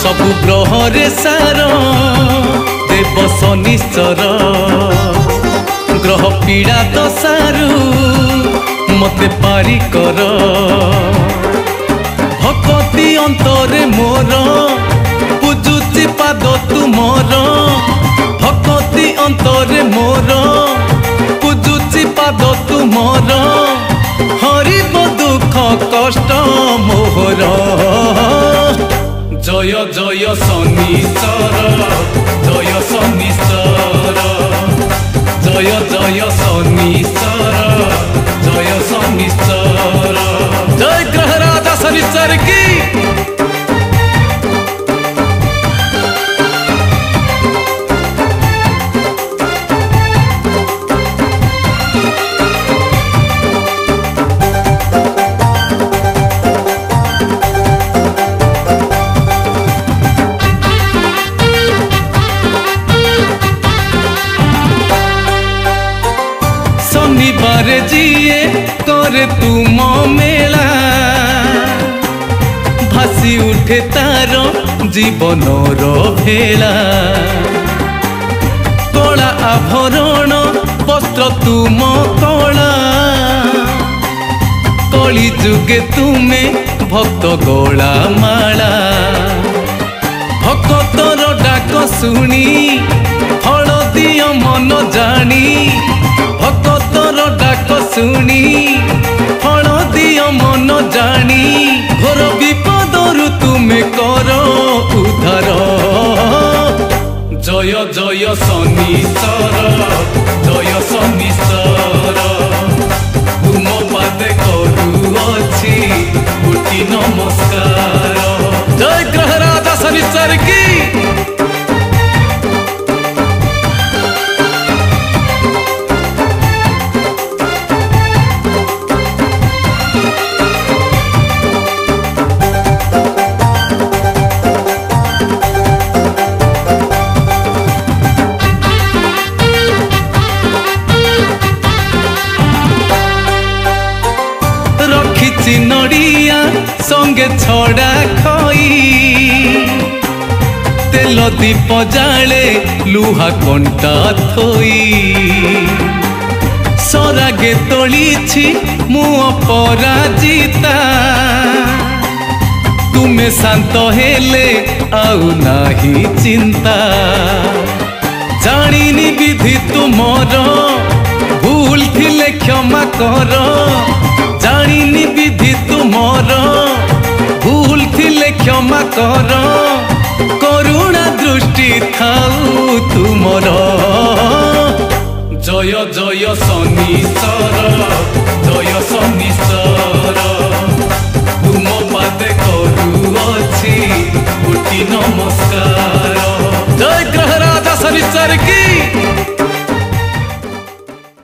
सबु ग्रहरे सार देव शनिश्चर ग्रह पीड़ा दशारु मते पारी कर भक्ति अंतरे मोर पूजुची पाद तुमर भक्ति अंतरे मोर पूजुची पाद तुमर हरिब दुख कष्ट मोहर जय जय शनिश्चर जय शनिश्चर जय जय शनिश्चर जय शनिश्चर जय ग्रह राजा शनिश्चर की। शनिवार जिए करे तुम मेला भासी उठे तार जीवन भेला कला आभरण वस्त्र तुम कला कली जुगे तुमे भक्त गला माला भक्तर डाक शुणी फल दियो मन जानी भक्तर डाक शुणी फल दियो मन जानी घोर विपदरु तुमे कर उद्धार जय जय शनिश्चर जय शनिश्चर तुम पादे करुअछि कोटि नमस्कार जय ग्रह राजा शनिश्चर की। नड़िया संगे छड़ा खई तेल दीप जाले लुहा कंटा थोई सरागे तोली मु अपराजिता तुमे शांत हेले आउ नाही चिंता जानिनी विधि तुमर भूल थिले क्षमा कर जानिनी विधि तुमर भूल थिले क्षमा कर करुणा दृष्टि थाउ तुमर जय जय शनिश्चर जय शनिश्चर तुम पादे करुअछि कोटि नमस्कार जय ग्रह राजा शनिश्चर की।